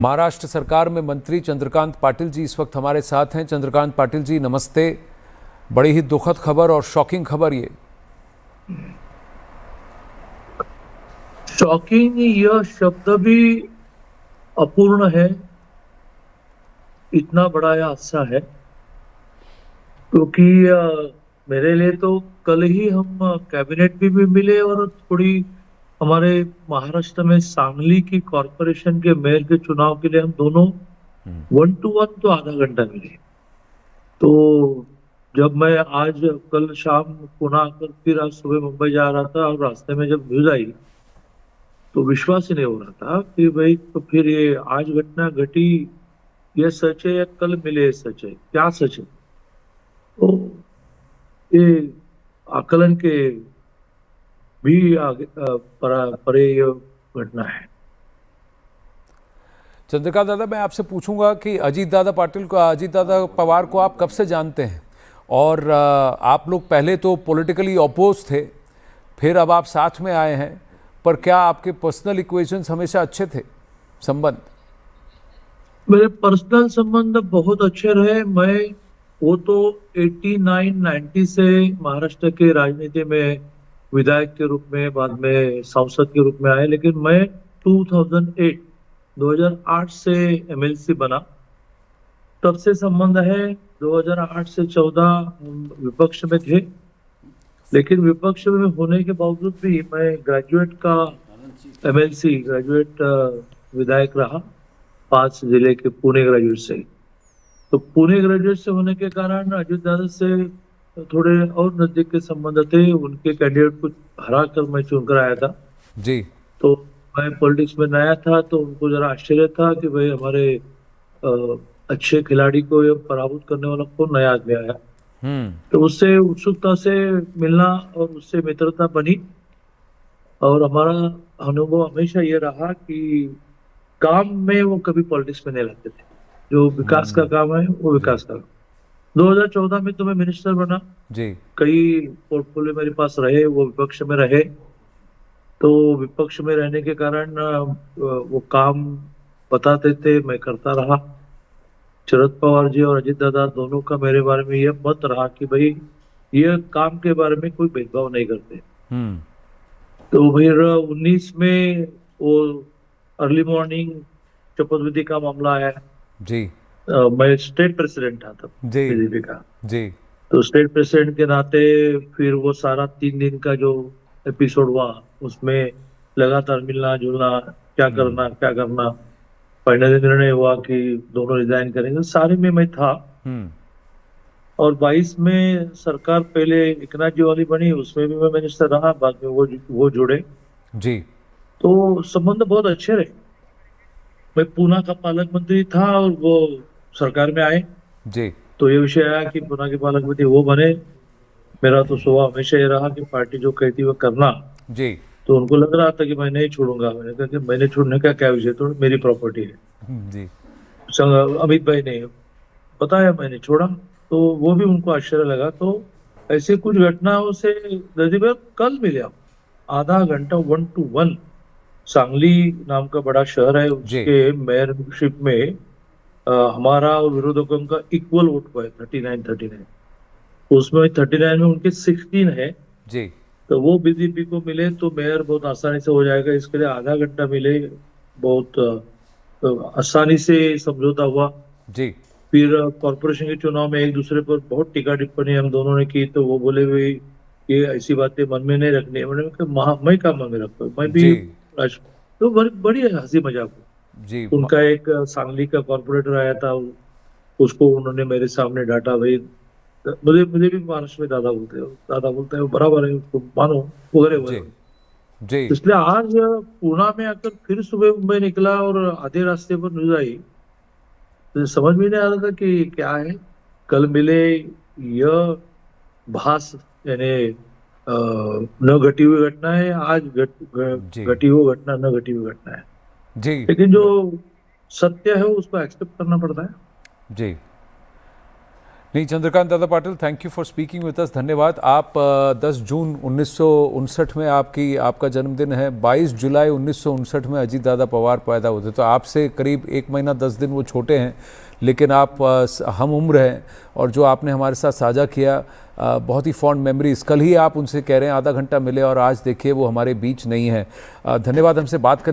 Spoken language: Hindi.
महाराष्ट्र सरकार में मंत्री चंद्रकांत पाटिल जी इस वक्त हमारे साथ हैं। चंद्रकांत पाटिल जी नमस्ते। बड़ी ही दुखद खबर और शॉकिंग खबर ये। शॉकिंग यह शब्द भी अपूर्ण है। इतना बड़ा यह हादसा है क्योंकि मेरे लिए तो कल ही हम कैबिनेट भी मिले और थोड़ी हमारे महाराष्ट्र में सांगली की कॉरपोरेशन के मेयर के चुनाव के लिए हम दोनों 1 to 1 तो आधा घंटा मिले। तो जब मैं आज कल शाम पुणे आकर फिर आज सुबह मुंबई जा रहा था और रास्ते में जब न्यूज आई तो विश्वास ही नहीं हो रहा था कि भाई तो फिर ये आज घटना घटी, ये सच है या कल मिले ये सच है, क्या सच है। तो ये आकलन के भी आगे परे ये घटना है। चंद्रकांत दादा, मैं आपसे पूछूंगा कि अजीत दादा पवार को आप कब से जानते हैं? और आप लोग पहले तो पॉलिटिकली अपोज थे, फिर अब आप साथ में आए हैं, पर क्या आपके पर्सनल इक्वेशंस हमेशा अच्छे थे, संबंध? मेरे पर्सनल संबंध बहुत अच्छे रहे। वो तो 89-90 से महाराष्ट्र के राजनीति में विधायक के रूप में, बाद में सांसद के रूप में आए, लेकिन मैं 2008 से एमएलसी बना, तब से संबंध है। 2008 से 14 हम विपक्ष में थे, लेकिन विपक्ष में होने के बावजूद भी मैं ग्रेजुएट का एमएलसी ग्रेजुएट विधायक रहा 5 जिले के पुणे ग्रेजुएट से। तो पुणे ग्रेजुएट से होने के कारण अजीत दादा से थोड़े और नजदीक के संबंध थे। उनके कैंडिडेट को हरा कर मैं चुनकर आया था जी। तो मैं पॉलिटिक्स में नया था, तो उनको जरा आश्चर्य था कि भाई हमारे अच्छे खिलाड़ी को ये पराभूत करने वाला कौन नया आदमी आया। तो उससे उत्सुकता से मिलना और उससे मित्रता बनी। और हमारा अनुभव हमेशा ये रहा कि काम में वो कभी पॉलिटिक्स में नहीं लगते थे। जो विकास का काम है वो विकास का। 2014 में तो मैं मिनिस्टर बना जी। कई पोर्टफोलियो मेरे पास रहे, वो विपक्ष में रहे। तो विपक्ष में रहने के कारण वो काम बताते थे, मैं करता रहा। शरद पवार जी और अजीत दादा दोनों का मेरे बारे में यह मत रहा कि भाई ये काम के बारे में कोई भेदभाव नहीं करते। तो फिर 19 में वो अर्ली मॉर्निंग शपथ विधि का मामला आया जी। मैं स्टेट प्रेसिडेंट था तब जी बीजेपी का। जी। तो स्टेट प्रेसिडेंट के नाते फिर वो सारा 3 दिन का जो एपिसोड हुआ उसमें लगातार मिलना जुलना, क्या करना क्या करना। फाइनली निर्णय हुआ कि दोनों रिजाइन करेंगे, सारे में मैं था। और 22 में सरकार पहले एकनाथ जी वाली बनी, उसमें भी मैं मिनिस्टर रहा, बाद में वो जुड़े जी। तो संबंध बहुत अच्छे रहे। मैं पूना का पालक मंत्री था और वो सरकार में आए जी। तो ये विषय आया कि पूना के पालक मंत्री वो बने। मेरा तो स्वभाव हमेशा ये रहा कि पार्टी जो कहती वो करना। जी। तो उनको लग रहा था कि मैं नहीं छोड़ूंगा। मैंने कहा कि मैंने छोड़ने का क्या विषय, तो मेरी प्रॉपर्टी है। जी। अमित भाई ने बताया, मैंने छोड़ा तो वो भी उनको आश्चर्य लगा। तो ऐसे कुछ घटनाओं से नजीब कल मिले हम आधा घंटा 1 to 1। सांगली नाम का बड़ा शहर है, जी। उसके मेयरशिप में हमारा और विरोधकों का इक्वल वोट हुआ है 39-39। उसमें 39 में उनके 16 है। जी। तो वो बीजेपी को मिले तो मेयर बहुत आसानी से हो जाएगा, इसके लिए आधा घंटा मिले। बहुत आसानी से समझौता हुआ। जी। फिर कॉर्पोरेशन के चुनाव में एक दूसरे पर बहुत टीका टिप्पणी हम दोनों ने की, तो वो बोले भाई ये ऐसी बातें मन में नहीं रखनी है। मैंने कहा मैं क्या मन में रखता हूँ, मैं भी जी। तो बड़ी हंसी मजाक हुई। जी। उनका एक सांगली का कॉर्पोरेटर आया था, उसको उन्होंने मेरे सामने डांटा। भाई मुझे मुझे भी महाराष्ट्र में दादा बोलते हैं, वो बराबर है, उसको मानो वगैरह जी। वगैरह। जी। इसलिए आज पूना में आकर फिर सुबह मुंबई निकला और आधे रास्ते पर न्यूज आई तो समझ में नहीं आ रहा था कि क्या है। कल मिले यह भास यानी न घटी हुई घटना है, आज जी। घटी हुई घटना न घटी हुई घटना है। जी। लेकिन जो सत्य है उसको एक्सेप्ट करना पड़ता है। जी। नहीं, Chandrakant Dada Patil, thank you for speaking with us, धन्यवाद। आप 10 जून 1959 में आपका जन्मदिन है। 22 जुलाई 1959 में अजीत दादा पवार पैदा हुए थे, तो आपसे करीब 1 महीना 10 दिन वो छोटे हैं, लेकिन आप हम उम्र हैं। और जो आपने हमारे साथ साझा किया, बहुत ही फॉन्ड मेमोरीज। कल ही आप उनसे कह रहे हैं आधा घंटा मिले और आज देखिए वो हमारे बीच नहीं है। धन्यवाद हमसे बात करने